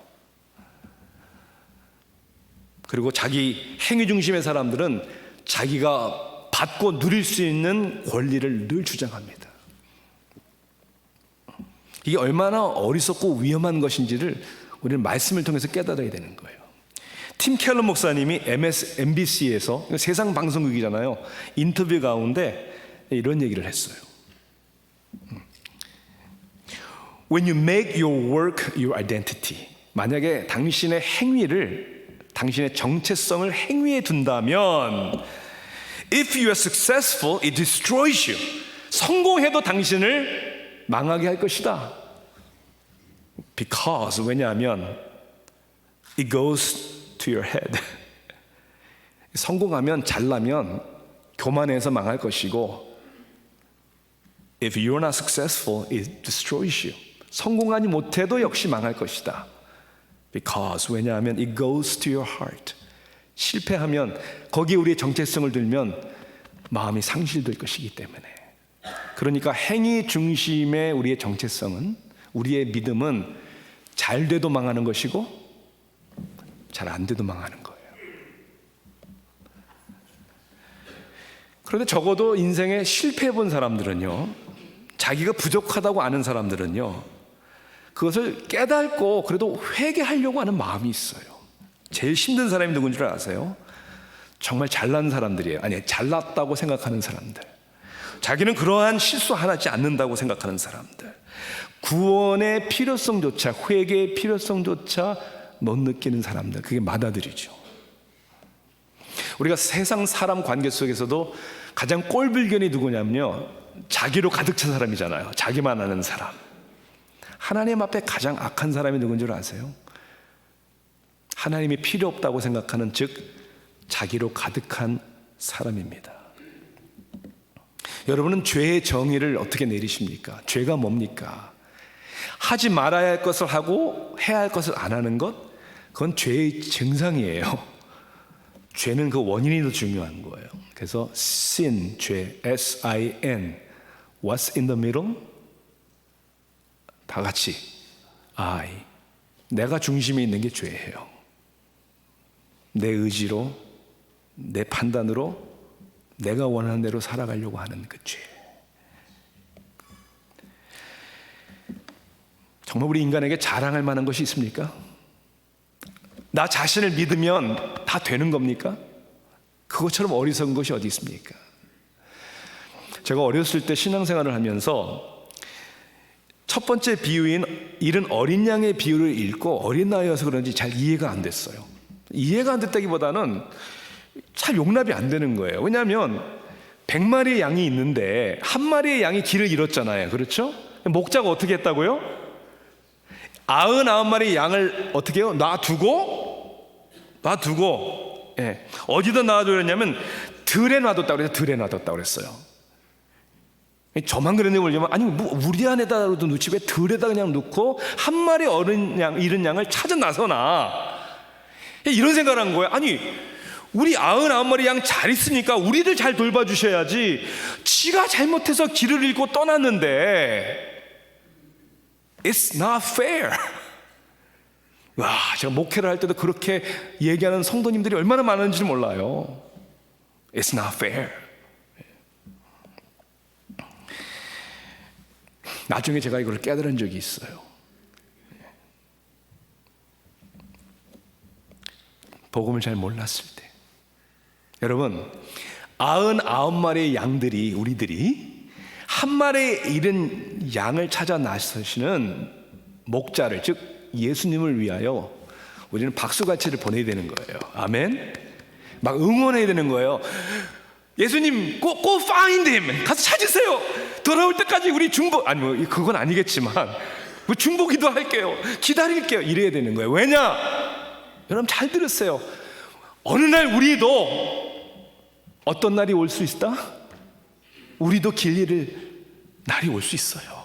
그리고 자기 행위 중심의 사람들은 자기가 받고 누릴 수 있는 권리를 늘 주장합니다. 이게 얼마나 어리석고 위험한 것인지를 우리는 말씀을 통해서 깨달아야 되는 거예요. 팀 켈러 목사님이 MSNBC에서 세상 방송국이잖아요. 인터뷰 가운데 이런 얘기를 했어요. When you make your work your identity, 만약에 당신의 행위를, 당신의 정체성을 행위에 둔다면 If you are successful, it destroys you. 성공해도 당신을 망하게 할 것이다. Because, 왜냐하면 it goes to your head. 성공하면 잘나면 교만해서 망할 것이고 If you're not successful, it destroys you. 성공하지 못해도 역시 망할 것이다. Because, 왜냐하면 it goes to your heart. 실패하면 거기에 우리의 정체성을 들면 마음이 상실될 것이기 때문에. 그러니까 행위 중심의 우리의 정체성은, 우리의 믿음은 잘 돼도 망하는 것이고 잘 안 돼도 망하는 거예요. 그런데 적어도 인생에 실패해 본 사람들은요, 자기가 부족하다고 아는 사람들은요, 그것을 깨닫고 그래도 회개하려고 하는 마음이 있어요. 제일 힘든 사람이 누군 줄 아세요? 정말 잘난 사람들이에요. 아니, 잘났다고 생각하는 사람들, 자기는 그러한 실수 하나 하지 않는다고 생각하는 사람들, 구원의 필요성조차, 회개의 필요성조차 못 느끼는 사람들, 그게 마다들이죠. 우리가 세상 사람 관계 속에서도 가장 꼴불견이 누구냐면요, 자기로 가득 찬 사람이잖아요. 자기만 아는 사람. 하나님 앞에 가장 악한 사람이 누군 줄 아세요? 하나님이 필요 없다고 생각하는, 즉 자기로 가득한 사람입니다. 여러분은 죄의 정의를 어떻게 내리십니까? 죄가 뭡니까? 하지 말아야 할 것을 하고 해야 할 것을 안 하는 것, 그건 죄의 증상이에요. 죄는 그 원인이 더 중요한 거예요. 그래서 sin, 죄, S-I-N, what's in the middle? 다 같이 I, 내가 중심에 있는 게 죄예요. 내 의지로, 내 판단으로 내가 원하는 대로 살아가려고 하는 그 죄. 정말 우리 인간에게 자랑할 만한 것이 있습니까? 나 자신을 믿으면 다 되는 겁니까? 그것처럼 어리석은 것이 어디 있습니까? 제가 어렸을 때 신앙생활을 하면서 첫 번째 비유인 잃은 어린 양의 비유를 읽고 어린 나이여서 그런지 잘 이해가 안 됐어요. 이해가 안 됐다기보다는 잘 용납이 안 되는 거예요. 왜냐하면 100마리의 양이 있는데 한 마리의 양이 길을 잃었잖아요. 그렇죠? 목자가 어떻게 했다고요? 99마리의 양을 어떻게 해요? 놔두고 예. 어디다 놔두었냐면 들에 놔뒀다고 그래서 들에 놔뒀다고 그랬어요. 저만 그랬는데 보려면, 아니 뭐 우리 안에다도 놓지 왜 들에다 그냥 놓고 한 마리 어린 양, 잃은 양을 찾아 나서나, 이런 생각을 한 거예요. 아니 우리 99마리 양 잘 있으니까 우리를 잘 돌봐주셔야지, 지가 잘못해서 길을 잃고 떠났는데 It's not fair. 와, 제가 목회를 할 때도 그렇게 얘기하는 성도님들이 얼마나 많은지 몰라요. It's not fair. 나중에 제가 이걸 깨달은 적이 있어요. 복음을 잘 몰랐을 때. 여러분, 99마리의 양들이, 우리들이 한 마리의 잃은 양을 찾아 나서시는 목자를, 즉 예수님을 위하여 우리는 박수갈채를 보내야 되는 거예요. 아멘. 막 응원해야 되는 거예요. 예수님, go find him. 가서 찾으세요. 돌아올 때까지 우리 중보, 아니 뭐 그건 아니겠지만 뭐 중보기도 할게요. 기다릴게요. 이래야 되는 거예요. 왜냐? 여러분 잘 들으세요. 어느 날 우리도 어떤 날이 올 수 있다? 우리도 길 잃을 날이 올 수 있어요.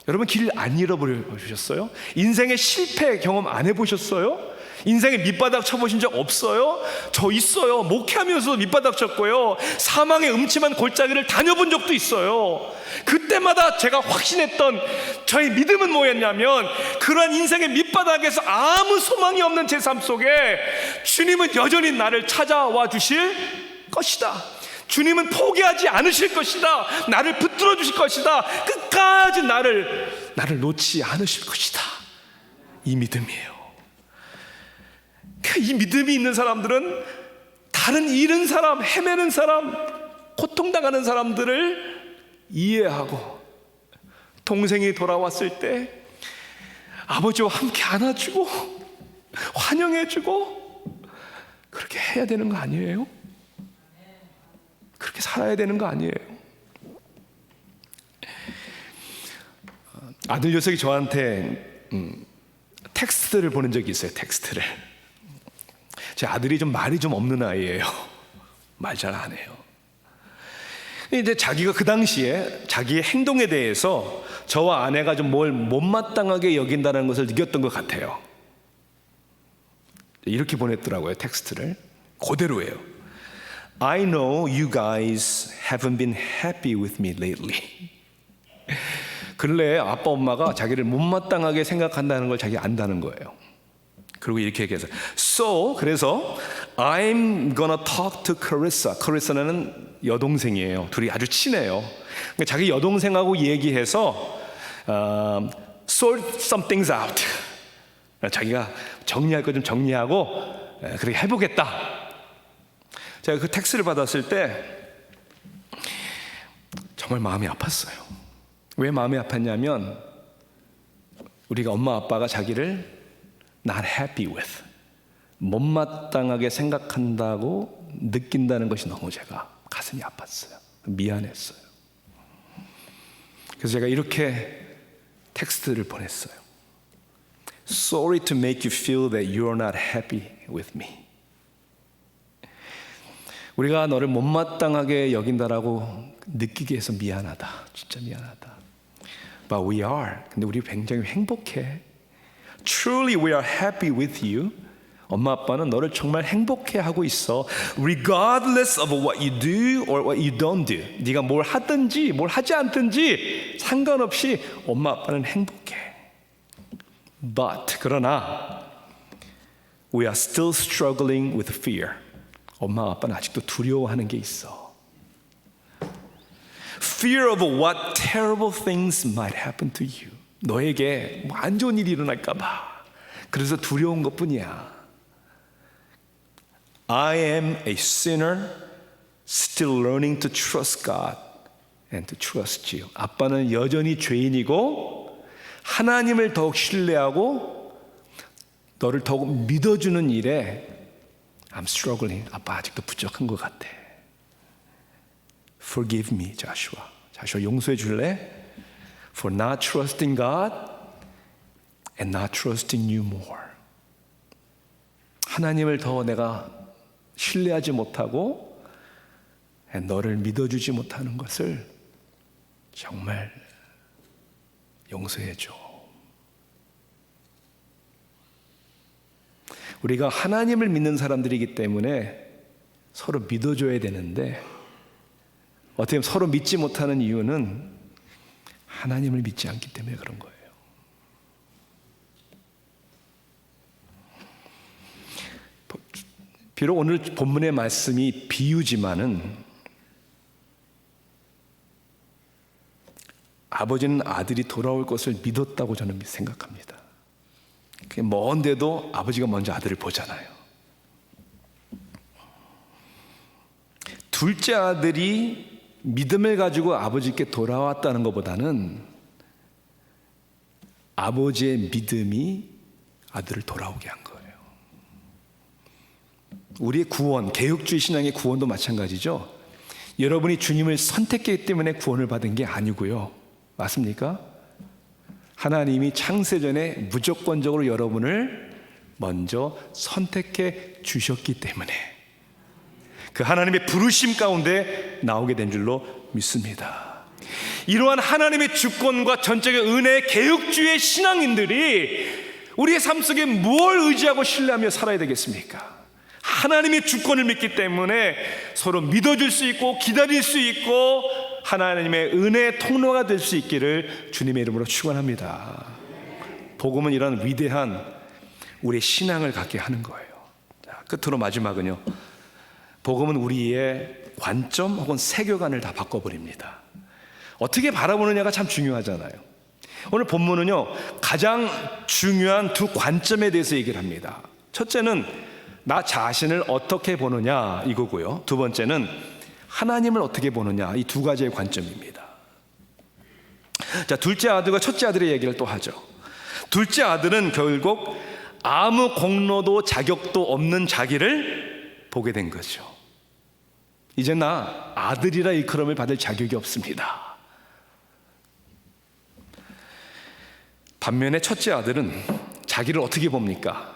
여러분 길 안 잃어버리셨어요? 인생의 실패 경험 안 해보셨어요? 인생에 밑바닥 쳐보신 적 없어요? 저 있어요. 목회하면서도 밑바닥 쳤고요. 사망의 음침한 골짜기를 다녀본 적도 있어요. 그때마다 제가 확신했던 저의 믿음은 뭐였냐면, 그러한 인생의 밑바닥에서 아무 소망이 없는 제 삶 속에 주님은 여전히 나를 찾아와 주실 것이다. 주님은 포기하지 않으실 것이다. 나를 붙들어 주실 것이다. 끝까지 나를 놓지 않으실 것이다. 이 믿음이에요. 이 믿음이 있는 사람들은 다른 잃은 사람, 헤매는 사람, 고통당하는 사람들을 이해하고, 동생이 돌아왔을 때 아버지와 함께 안아주고 환영해주고, 그렇게 해야 되는 거 아니에요? 그렇게 살아야 되는 거 아니에요? 아들 녀석이 저한테 텍스트를 보낸 적이 있어요. 텍스트를. 제 아들이 좀 말이 좀 없는 아이예요. 말 잘 안 해요. 이제 자기가 그 당시에 자기의 행동에 대해서 저와 아내가 좀 뭘 못마땅하게 여긴다는 것을 느꼈던 것 같아요. 이렇게 보냈더라고요. 텍스트를 그대로예요. I know you guys haven't been happy with me lately. 근래 아빠 엄마가 자기를 못마땅하게 생각한다는 걸 자기가 안다는 거예요. 그리고 이렇게 얘기해서 그래서 I'm gonna talk to Carissa. Cariss는 여동생이에요. 둘이 아주 친해요. 자기 여동생하고 얘기해서 sort some things out. 자기가 정리할 거 좀 정리하고 그렇게 해보겠다. 제가 그 텍스트를 받았을 때 정말 마음이 아팠어요. 왜 마음이 아팠냐면 우리가 엄마 아빠가 자기를 not happy with, 못마땅하게 생각한다고 느낀다는 것이 너무 제가 가슴이 아팠어요. 미안했어요. 그래서 제가 이렇게 텍스트를 보냈어요. Sorry to make you feel that you are not happy with me. 우리가 너를 못마땅하게 여긴다라고 느끼게 해서 미안하다. 진짜 미안하다. But we are. 근데 우리 굉장히 행복해. Truly we are happy with you. 엄마 아빠는 너를 정말 행복해 하고 있어. Regardless of what you do or what you don't do. 네가 뭘 하든지 뭘 하지 않든지 상관없이 엄마 아빠는 행복해. But 그러나 we are still struggling with fear. 엄마 아빠는 아직도 두려워하는 게 있어. Fear of what terrible things might happen to you. 너에게 뭐 안 좋은 일이 일어날까 봐. 그래서 두려운 것뿐이야. I am a sinner still learning to trust God and to trust you. 아빠는 여전히 죄인이고 하나님을 더욱 신뢰하고 너를 더욱 믿어주는 일에 I'm struggling. 아빠 아직도 부족한 것 같아. Forgive me, Joshua. 자슈아 용서해 줄래? For not trusting God and not trusting you more. 하나님을 더 내가 신뢰하지 못하고 너를 믿어주지 못하는 것을 정말 용서해 줘. 우리가 하나님을 믿는 사람들이기 때문에 서로 믿어줘야 되는데 어떻게 보면 서로 믿지 못하는 이유는 하나님을 믿지 않기 때문에 그런 거예요. 비록 오늘 본문의 말씀이 비유지만은 아버지는 아들이 돌아올 것을 믿었다고 저는 생각합니다. 먼데도 아버지가 먼저 아들을 보잖아요. 둘째 아들이 믿음을 가지고 아버지께 돌아왔다는 것보다는 아버지의 믿음이 아들을 돌아오게 한 거예요. 우리의 구원, 개혁주의 신앙의 구원도 마찬가지죠. 여러분이 주님을 선택했기 때문에 구원을 받은 게 아니고요. 맞습니까? 하나님이 창세전에 무조건적으로 여러분을 먼저 선택해 주셨기 때문에 그 하나님의 부르심 가운데 나오게 된 줄로 믿습니다. 이러한 하나님의 주권과 전적인 은혜의 개혁주의 신앙인들이 우리의 삶 속에 무엇을 의지하고 신뢰하며 살아야 되겠습니까? 하나님의 주권을 믿기 때문에 서로 믿어줄 수 있고 기다릴 수 있고 하나님의 은혜의 통로가 될 수 있기를 주님의 이름으로 축원합니다. 복음은 이런 위대한 우리의 신앙을 갖게 하는 거예요. 자, 끝으로 마지막은요. 복음은 우리의 관점 혹은 세계관을 다 바꿔버립니다. 어떻게 바라보느냐가 참 중요하잖아요. 오늘 본문은요. 가장 중요한 두 관점에 대해서 얘기를 합니다. 첫째는 나 자신을 어떻게 보느냐 이거고요. 두 번째는 하나님을 어떻게 보느냐 이 두 가지의 관점입니다. 자, 둘째 아들과 첫째 아들의 얘기를 또 하죠. 둘째 아들은 결국 아무 공로도 자격도 없는 자기를 보게 된 거죠. 이제 나 아들이라 일컬음을 받을 자격이 없습니다. 반면에 첫째 아들은 자기를 어떻게 봅니까?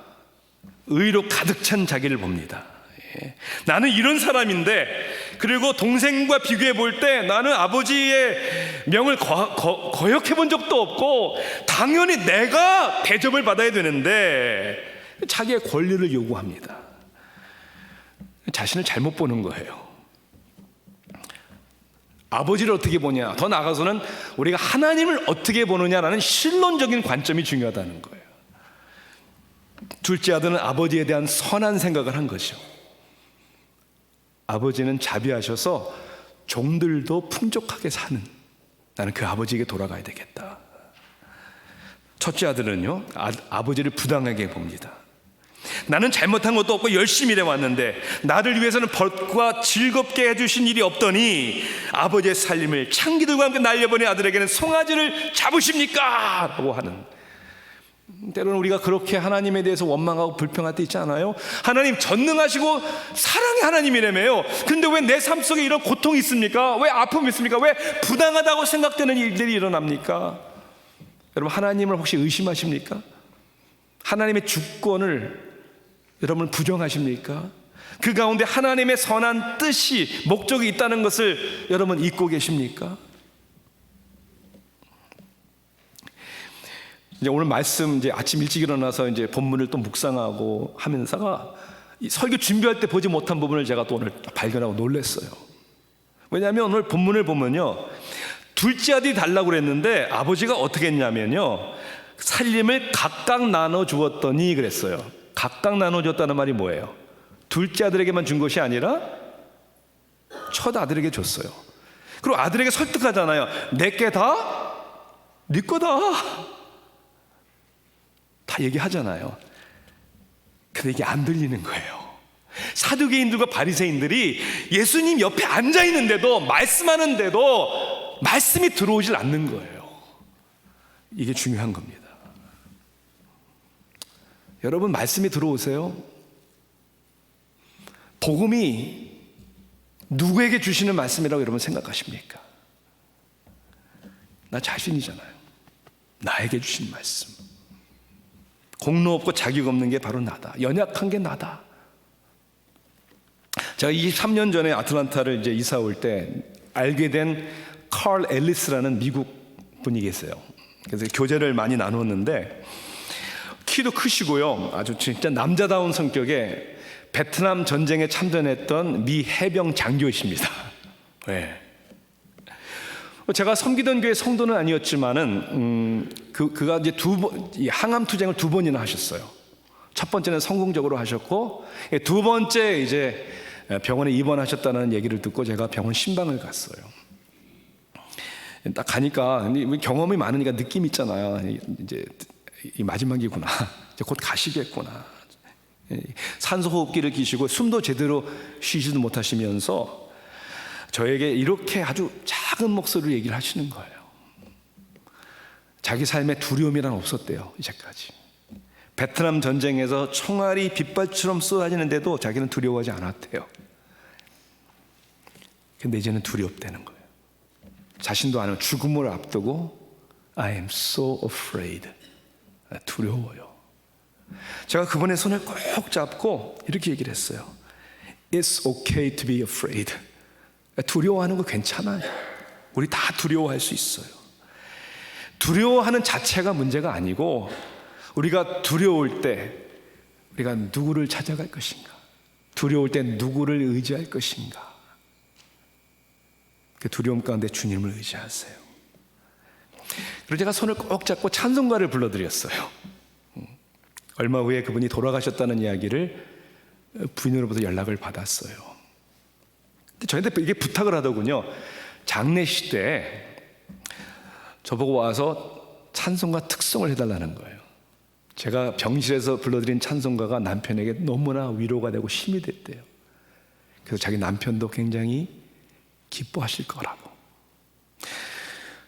의로 가득 찬 자기를 봅니다. 나는 이런 사람인데, 그리고 동생과 비교해 볼 때 나는 아버지의 명을 거역해 본 적도 없고 당연히 내가 대접을 받아야 되는데 자기의 권리를 요구합니다. 자신을 잘못 보는 거예요. 아버지를 어떻게 보냐, 더 나아가서는 우리가 하나님을 어떻게 보느냐라는 신론적인 관점이 중요하다는 거예요. 둘째 아들은 아버지에 대한 선한 생각을 한 거죠. 아버지는 자비하셔서 종들도 풍족하게 사는, 나는 그 아버지에게 돌아가야 되겠다. 첫째 아들은요, 아버지를 부당하게 봅니다. 나는 잘못한 것도 없고 열심히 일해왔는데 나를 위해서는 벌과 즐겁게 해주신 일이 없더니 아버지의 살림을 창기들과 함께 날려버린 아들에게는 송아지를 잡으십니까? 라고 하는, 때로는 우리가 그렇게 하나님에 대해서 원망하고 불평할 때 있지 않아요? 하나님 전능하시고 사랑의 하나님이라며요. 근데 왜 내 삶 속에 이런 고통이 있습니까? 왜 아픔이 있습니까? 왜 부당하다고 생각되는 일들이 일어납니까? 여러분, 하나님을 혹시 의심하십니까? 하나님의 주권을 여러분 부정하십니까? 그 가운데 하나님의 선한 뜻이, 목적이 있다는 것을 여러분 잊고 계십니까? 이제 오늘 말씀, 이제 아침 일찍 일어나서 이제 본문을 또 묵상하고 하면서가 이 설교 준비할 때 보지 못한 부분을 제가 또 오늘 발견하고 놀랐어요. 왜냐하면 오늘 본문을 보면요, 둘째 아들이 달라고 그랬는데 아버지가 어떻게 했냐면요, 살림을 각각 나눠 주었더니 그랬어요. 각각 나눠 줬다는 말이 뭐예요? 둘째 아들에게만 준 것이 아니라 첫 아들에게 줬어요. 그리고 아들에게 설득하잖아요. 내게 다 네 거다, 다 얘기하잖아요. 근데 이게 안 들리는 거예요. 사두개인들과 바리새인들이 예수님 옆에 앉아 있는데도, 말씀하는데도 말씀이 들어오질 않는 거예요. 이게 중요한 겁니다. 여러분, 말씀이 들어오세요. 복음이 누구에게 주시는 말씀이라고 여러분 생각하십니까? 나 자신이잖아요. 나에게 주신 말씀. 공로 없고 자격 없는 게 바로 나다. 연약한 게 나다. 제가 23년 전에 아틀란타를 이제 이사 올 때 알게 된 칼 앨리스라는 미국 분이 계세요. 그래서 교제를 많이 나누었는데, 키도 크시고요, 아주 진짜 남자다운 성격에 베트남 전쟁에 참전했던 미 해병 장교이십니다. 네. 제가 섬기던 교회 성도는 아니었지만은 그가 이제 항암 투쟁을 2번이나 하셨어요. 첫 번째는 성공적으로 하셨고, 두 번째 이제 병원에 입원하셨다는 얘기를 듣고 제가 병원 신방을 갔어요. 딱 가니까 경험이 많으니까 느낌 있잖아요. 이제 이 마지막이구나. 이제 곧 가시겠구나. 산소 호흡기를 끼시고 숨도 제대로 쉬지도 못하시면서 저에게 이렇게 아주 작은 목소리로 얘기를 하시는 거예요. 자기 삶에 두려움이란 없었대요, 이제까지. 베트남 전쟁에서 총알이 빗발처럼 쏟아지는데도 자기는 두려워하지 않았대요. 근데 이제는 두렵다는 거예요. 자신도 아는 죽음을 앞두고 I am so afraid. 두려워요. 제가 그분의 손을 꼭 잡고 이렇게 얘기를 했어요. It's okay to be afraid. 두려워하는 거 괜찮아요. 우리 다 두려워할 수 있어요. 두려워하는 자체가 문제가 아니고, 우리가 두려울 때 우리가 누구를 찾아갈 것인가, 두려울 때 누구를 의지할 것인가, 그 두려움 가운데 주님을 의지하세요. 그리고 제가 손을 꼭 잡고 찬송가를 불러드렸어요. 얼마 후에 그분이 돌아가셨다는 이야기를 부인으로부터 연락을 받았어요. 근데 저한테 이게 부탁을 하더군요. 장례식 때 저보고 와서 찬송가 특송을 해달라는 거예요. 제가 병실에서 불러드린 찬송가가 남편에게 너무나 위로가 되고 힘이 됐대요. 그래서 자기 남편도 굉장히 기뻐하실 거라고.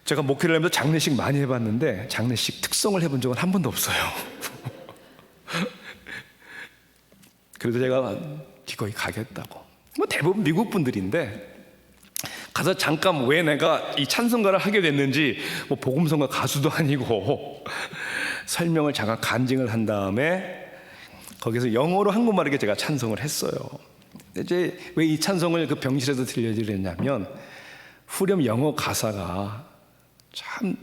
제가 목회를 하면서 장례식 많이 해봤는데 장례식 특송을 해본 적은 한 번도 없어요. 그래서 제가 기꺼이 가겠다고. 뭐 대부분 미국 분들인데, 가서 잠깐 왜 내가 이 찬송가를 하게 됐는지, 뭐 복음성가 가수도 아니고 설명을 잠깐 간증을 한 다음에 거기서 영어로 한국말에게 제가 찬송을 했어요. 이제 왜 이 찬송을 그 병실에서 들려드렸냐면, 후렴 영어 가사가 참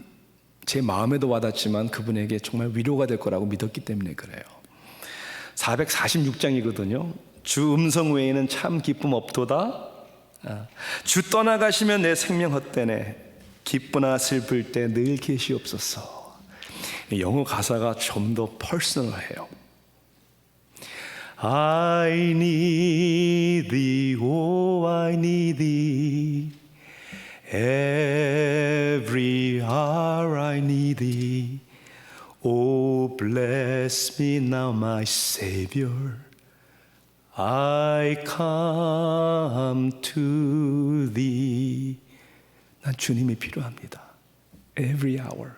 제 마음에도 와닿지만 그분에게 정말 위로가 될 거라고 믿었기 때문에 그래요. 446장이거든요. 주 음성 외에는 참 기쁨 없도다. 주 떠나가시면 내 생명 헛되네. 기쁘나 슬플 때 늘 계시옵소서. 영어 가사가 좀 더 퍼스널해요. I need thee, oh I need thee. Every hour I need thee. Oh, bless me now, my Savior. I come to thee. 난 주님이 필요합니다. Every hour.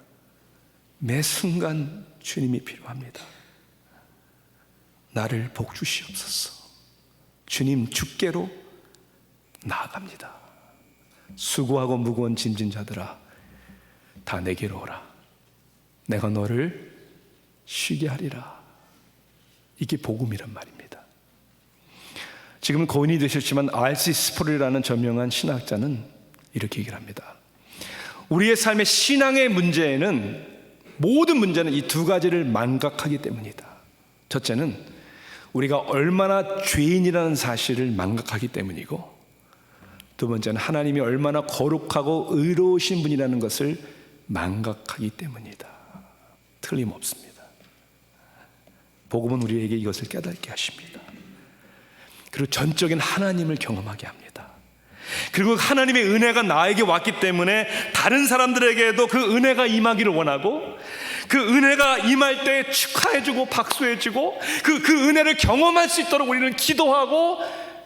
매 순간 주님이 필요합니다. 나를 복 주시옵소서. 주님 주께로 나아갑니다. 수고하고 무거운 짐진 자들아, 다 내게로 오라. 내가 너를 쉬게 하리라. 이게 복음이란 말입니다. 지금 고인이 되셨지만 R.C. 스프롤이라는 저명한 신학자는 이렇게 얘기를 합니다. 우리의 삶의 신앙의 문제는, 모든 문제는 이 두 가지를 망각하기 때문이다. 첫째는 우리가 얼마나 죄인이라는 사실을 망각하기 때문이고, 두 번째는 하나님이 얼마나 거룩하고 의로우신 분이라는 것을 망각하기 때문이다. 틀림없습니다. 복음은 우리에게 이것을 깨닫게 하십니다. 그리고 전적인 하나님을 경험하게 합니다. 그리고 하나님의 은혜가 나에게 왔기 때문에 다른 사람들에게도 그 은혜가 임하기를 원하고, 그 은혜가 임할 때 축하해주고 박수해주고, 그 은혜를 경험할 수 있도록 우리는 기도하고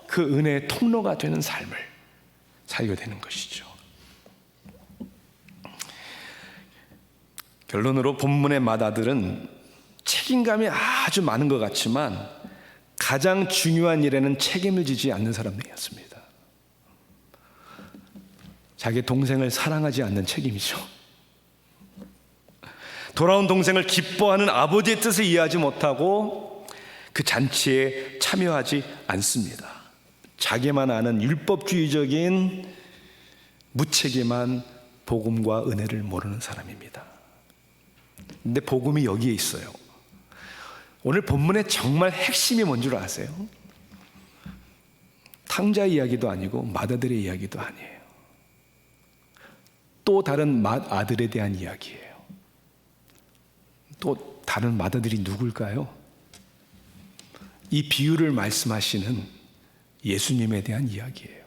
그 은혜의 통로가 되는 삶을 살게 되는 것이죠. 결론으로 본문의 맏아들은 책임감이 아주 많은 것 같지만 가장 중요한 일에는 책임을 지지 않는 사람들이었습니다. 자기 동생을 사랑하지 않는 책임이죠. 돌아온 동생을 기뻐하는 아버지의 뜻을 이해하지 못하고 그 잔치에 참여하지 않습니다. 자기만 아는 율법주의적인 무책임한 복음과 은혜를 모르는 사람입니다. 근데 복음이 여기에 있어요. 오늘 본문의 정말 핵심이 뭔 줄 아세요? 탕자 이야기도 아니고 맏아들의 이야기도 아니에요. 또 다른 맏아들에 대한 이야기예요. 또 다른 맏아들이 누굴까요? 이 비유를 말씀하시는 예수님에 대한 이야기예요.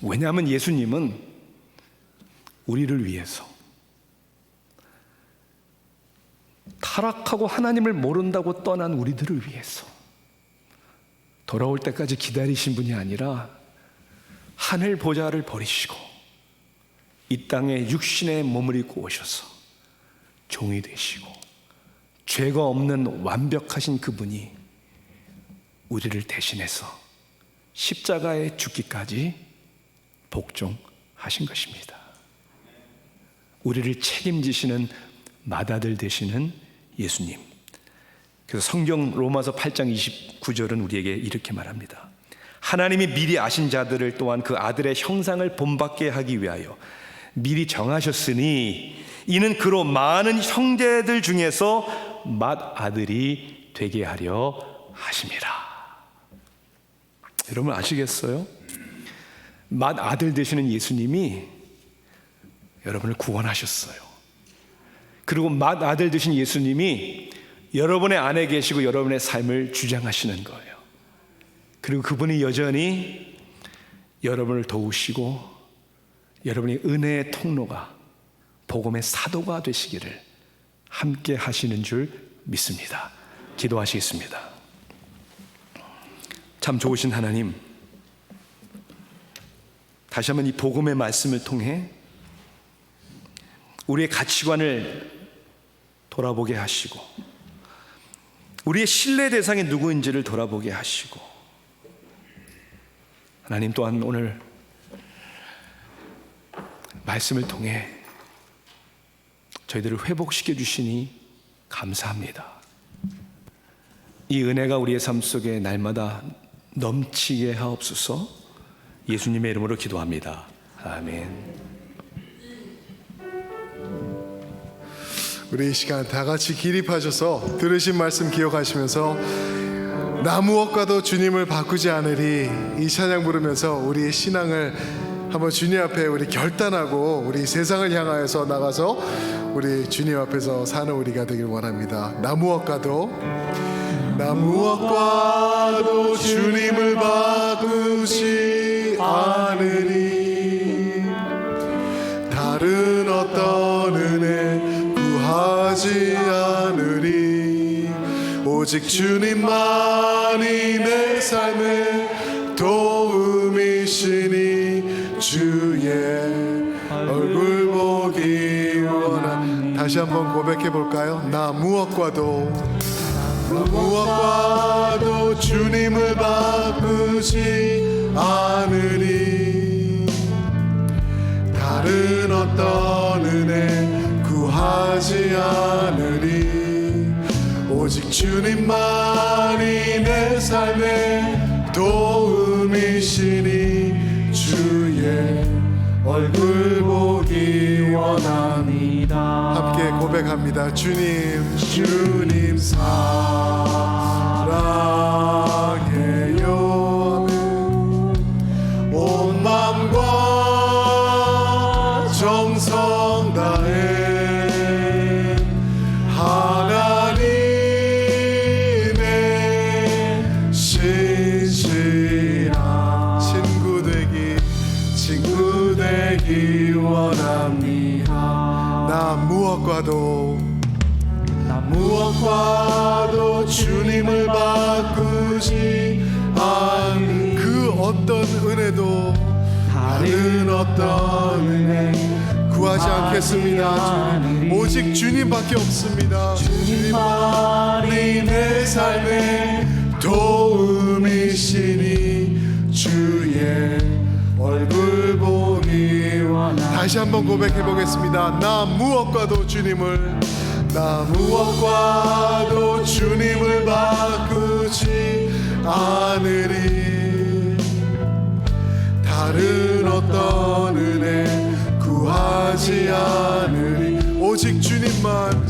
왜냐하면 예수님은 우리를 위해서, 타락하고 하나님을 모른다고 떠난 우리들을 위해서 돌아올 때까지 기다리신 분이 아니라 하늘 보좌를 버리시고 이 땅에 육신의 몸을 입고 오셔서 종이 되시고 죄가 없는 완벽하신 그분이 우리를 대신해서 십자가에 죽기까지 복종하신 것입니다. 우리를 책임지시는 맏아들 되시는 예수님. 그래서 성경 로마서 8장 29절은 우리에게 이렇게 말합니다. 하나님이 미리 아신 자들을 또한 그 아들의 형상을 본받게 하기 위하여 미리 정하셨으니 이는 그로 많은 형제들 중에서 맏아들이 되게 하려 하심이라. 여러분 아시겠어요? 맏아들 되시는 예수님이 여러분을 구원하셨어요. 그리고 맏아들 되신 예수님이 여러분의 안에 계시고 여러분의 삶을 주장하시는 거예요. 그리고 그분이 여전히 여러분을 도우시고 여러분이 은혜의 통로가, 복음의 사도가 되시기를 함께 하시는 줄 믿습니다. 기도하시겠습니다. 참 좋으신 하나님, 다시 한번 이 복음의 말씀을 통해 우리의 가치관을 돌아보게 하시고 우리의 신뢰 대상이 누구인지를 돌아보게 하시고, 하나님 또한 오늘 말씀을 통해 저희들을 회복시켜 주시니 감사합니다. 이 은혜가 우리의 삶 속에 날마다 넘치게 하옵소서. 예수님의 이름으로 기도합니다. 아멘. 우리 이 시간 다 같이 기립하셔서 들으신 말씀 기억하시면서 나 무엇과도 주님을 바꾸지 않으리, 이 찬양 부르면서 우리의 신앙을 한번 주님 앞에 우리 결단하고 우리 세상을 향하여서 나가서 우리 주님 앞에서 사는 우리가 되길 원합니다. 나 무엇과도 주님을 바꾸지 않으리, 다른 어떤 은혜 구하지 않으리. 오직 주님만이 내 삶의 도움이시니 주의 얼굴 보기 원합니다. 다시 한번 고백해 볼까요? 나 무엇과도 주님을 바꾸지 않으리. 다른 어떤 은혜 구하지 않으리. 오직 주님만이 내 삶의 도움이시니 주의 얼굴 보기 원합니다. 함께 고백합니다. 주님 사랑해요. 온 마음과 정성 다해 하나님의 신실한 친구 되기 원합니다. 나 무엇과도 주님을 바꾸지 않는 그 어떤 은혜도 다른 어떤 은혜 구하지 않겠습니다. 오직 주님밖에 없습니다. 주님만이 내 삶의 도움이시니 주의 얼굴 보기 원합니다. 다시 한번 고백해 보겠습니다. 나 무엇과도 주님을 바꾸지 않으리. 다른 어떤 은혜 구하지 않으리. 오직 주님만이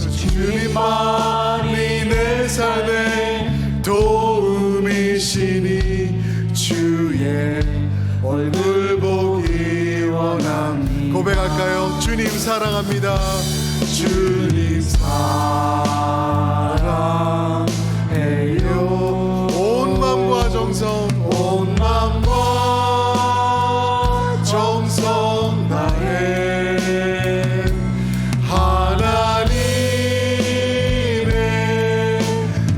내 삶의 도움이시니 주의 얼굴 보기 원합니다. 고백할까요? 주님 사랑합니다. 주님 사랑해요. 온 마음과 정성 다해 하나님의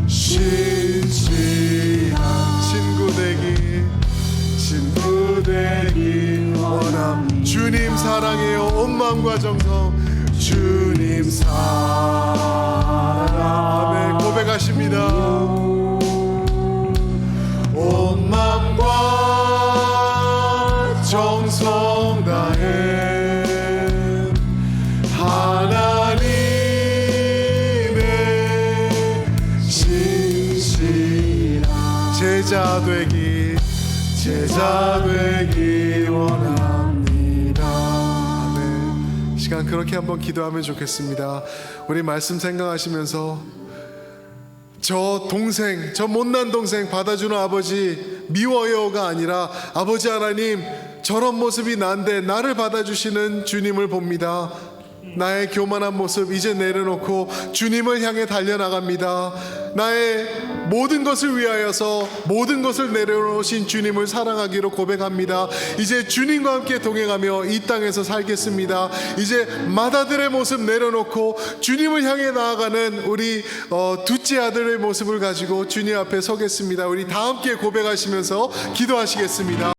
신실한 친구 되기 원합니다. 주님 사랑해요. 온 마음과 정성 주님 사랑. 고백하십니다. 온 마음과 정성 다해 하나님의 신실한 제자 되기 원합니다. 아멘. 시간 그렇게 한번 기도하면 좋겠습니다. 우리 말씀 생각하시면서 저 못난 동생 받아주는 아버지 미워요가 아니라 아버지 하나님, 저런 모습이 난데 나를 받아주시는 주님을 봅니다. 나의 교만한 모습 이제 내려놓고 주님을 향해 달려나갑니다. 나의 모든 것을 위하여서 모든 것을 내려놓으신 주님을 사랑하기로 고백합니다. 이제 주님과 함께 동행하며 이 땅에서 살겠습니다. 이제 맏아들의 모습 내려놓고 주님을 향해 나아가는 우리 둘째 아들의 모습을 가지고 주님 앞에 서겠습니다. 우리 다 함께 고백하시면서 기도하시겠습니다.